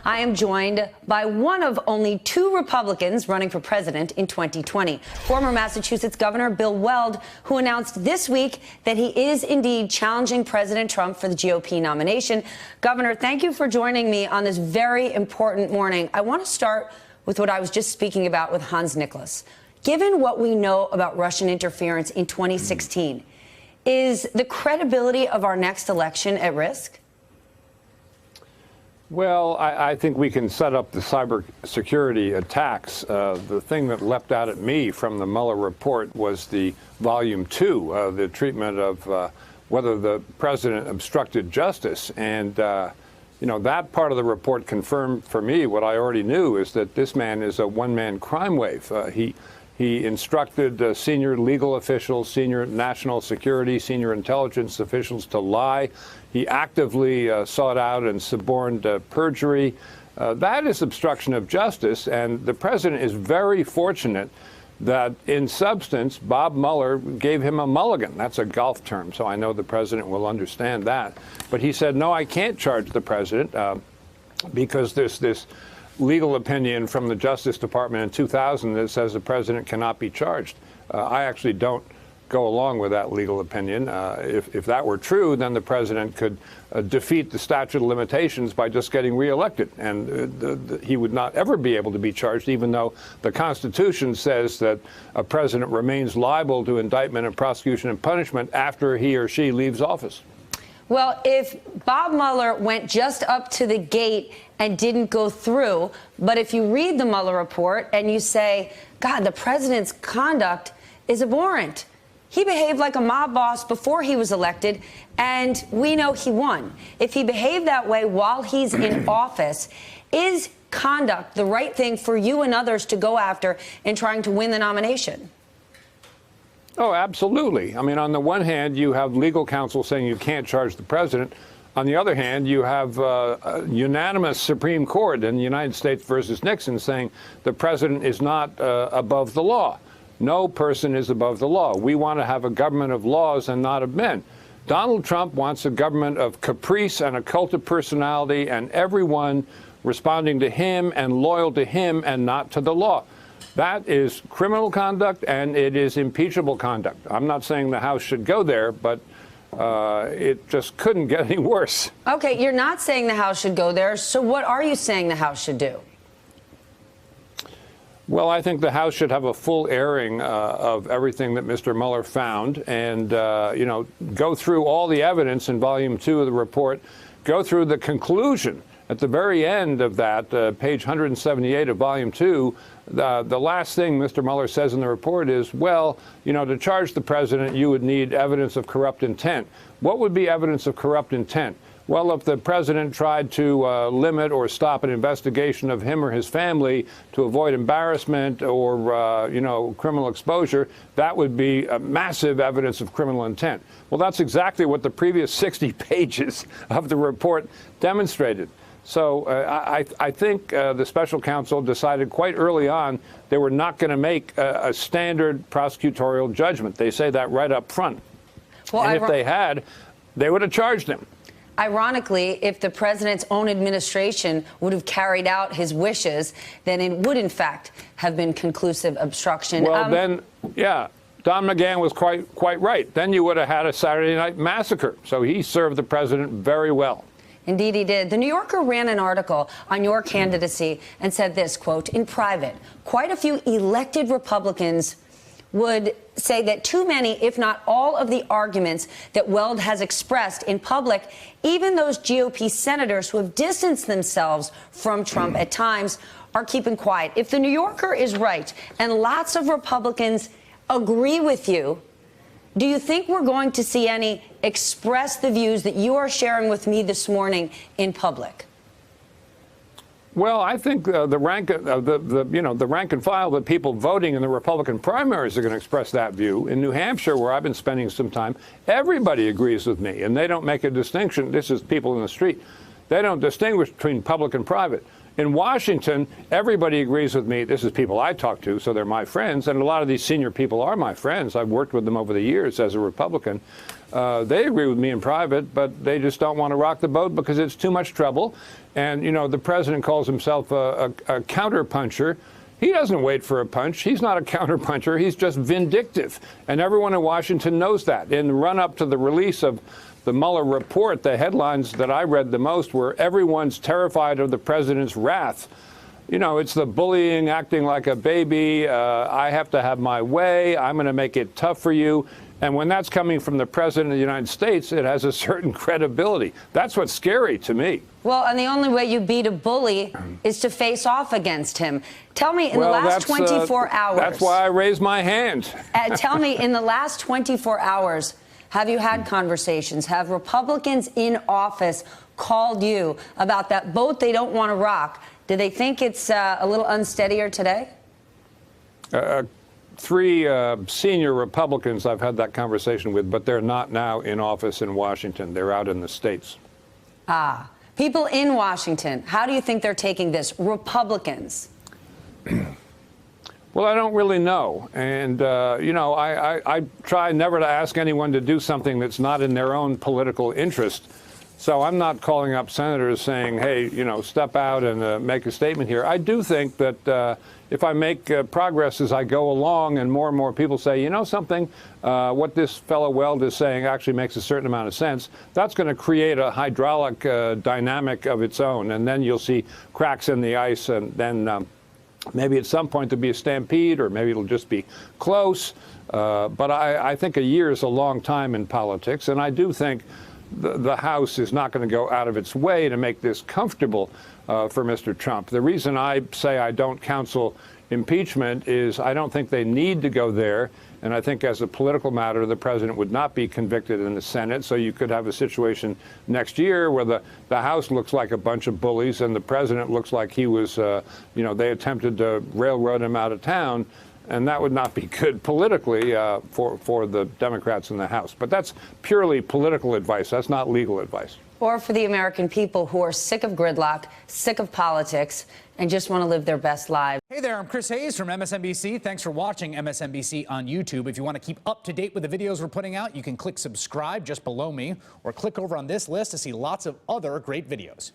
I am joined by one of only two Republicans running for president in 2020, former Massachusetts Governor Bill Weld, who announced this week that he is indeed challenging President Trump for the GOP nomination. Governor, thank you for joining me on this very important morning. I want to start with what I was just speaking about with Hans Nicholas. Given what we know about Russian interference in 2016, is the credibility of our next election at risk? Well, I think we can set up the cybersecurity attacks. The thing that leapt out at me from the Mueller report was the volume 2, the treatment of whether the president obstructed justice. And, you know, that part of the report confirmed for me what I already knew, is that this man is a one-man crime wave. He instructed senior legal officials, senior national security, senior intelligence officials to lie. He actively sought out and suborned perjury. That is obstruction of justice, and the president is very fortunate that, in substance, Bob Mueller gave him a mulligan. That's a golf term, so I know the president will understand that. But he said, no, I can't charge the president because there's this legal opinion from the Justice Department in 2000 that says the president cannot be charged. I actually don't go along with that legal opinion. If that were true, then the president could defeat the statute of limitations by just getting reelected, and he would not ever be able to be charged, even though the Constitution says that a president remains liable to indictment and prosecution and punishment after he or she leaves office. Well, if Bob Mueller went just up to the gate and didn't go through, but if you read the Mueller report and you say, God, the president's conduct is abhorrent. He behaved like a mob boss before he was elected, and we know he won. If he behaved that way while he's in office, is conduct the right thing for you and others to go after in trying to win the nomination? Oh, absolutely. I mean, on the one hand, you have legal counsel saying you can't charge the president. On the other hand, you have a unanimous Supreme Court in the United States versus Nixon saying the president is not above the law. No person is above the law. We want to have a government of laws and not of men. Donald Trump wants a government of caprice and a cult of personality and everyone responding to him and loyal to him and not to the law. That is criminal conduct, and it is impeachable conduct. I'm not saying the House should go there, but it just couldn't get any worse. Okay, you're not saying the House should go there, so what are you saying the House should do? Well, I think the House should have a full airing of everything that Mr. Mueller found and, you know, go through all the evidence in Volume 2 of the report, go through the conclusion. At the very end of that, page 178 of Volume 2, the last thing Mr. Mueller says in the report is, well, you know, to charge the president, you would need evidence of corrupt intent. What would be evidence of corrupt intent? Well, if the president tried to limit or stop an investigation of him or his family to avoid embarrassment or, you know, criminal exposure, that would be massive evidence of criminal intent. Well, that's exactly what the previous 60 pages of the report demonstrated. So I think the special counsel decided quite early on they were not going to make a standard prosecutorial judgment. They say that right up front. Well, and if they had, they would have charged him. Ironically, if the president's own administration would have carried out his wishes, then it would, in fact, have been conclusive obstruction. Well, then, yeah, Don McGahn was quite right. Then you would have had a Saturday Night Massacre. So he served the president very well. Indeed, he did. The New Yorker ran an article on your candidacy and said this, quote, in private, quite a few elected Republicans would say that too many, if not all, of the arguments that Weld has expressed in public, even those GOP senators who have distanced themselves from Trump at times, are keeping quiet. If the New Yorker is right and lots of Republicans agree with you, do you think we're going to see any express the views that you are sharing with me this morning in public? Well, I think the rank and file, the people voting in the Republican primaries are going to express that view. In New Hampshire, where I've been spending some time, everybody agrees with me, and they don't make a distinction. This is people in the street. They don't distinguish between public and private. In Washington, everybody agrees with me. This is people I talk to, so they're my friends. And a lot of these senior people are my friends. I've worked with them over the years as a Republican. They agree with me in private, but they just don't want to rock the boat because it's too much trouble. And, you know, the president calls himself a counterpuncher. He doesn't wait for a punch. He's not a counterpuncher. He's just vindictive. And everyone in Washington knows that. In the run-up to the release of the Mueller report, the headlines that I read the most were everyone's terrified of the president's wrath. You know, it's the bullying, acting like a baby. I have to have my way. I'm going to make it tough for you. And when that's coming from the president of the United States, it has a certain credibility. That's what's scary to me. Well, and the only way you beat a bully is to face off against him. Tell me, in the last 24 hours. That's why I raised my hand. Tell me, in the last 24 hours, have you had conversations? Have Republicans in office called you about that boat they don't want to rock? Do they think it's a little unsteadier today? 3 senior Republicans I've had that conversation with, but they're not now in office in Washington. They're out in the states. People in Washington, how do you think they're taking this? Republicans? Well, I don't really know. And, you know, I try never to ask anyone to do something that's not in their own political interest. So I'm not calling up senators saying, hey, you know, step out and make a statement here. I do think that if I make progress as I go along and more people say, you know something, what this fellow Weld is saying actually makes a certain amount of sense, that's going to create a hydraulic dynamic of its own. And then you'll see cracks in the ice, and then maybe at some point there'll be a stampede, or maybe it'll just be close. But I think a year is a long time in politics, and I do think the House is not going to go out of its way to make this comfortable for Mr. Trump. The reason I say I don't counsel impeachment is I don't think they need to go there. And I think as a political matter, the president would not be convicted in the Senate. So you could have a situation next year where the House looks like a bunch of bullies and the president looks like he was, you know, they attempted to railroad him out of town. And that would not be good politically for the Democrats in the House. But that's purely political advice. That's not legal advice. Or for the American people who are sick of gridlock, sick of politics, and just want to live their best lives. Hey there, I'm Chris Hayes from MSNBC. Thanks for watching MSNBC on YouTube. If you want to keep up to date with the videos we're putting out, you can click subscribe just below me, or click over on this list to see lots of other great videos.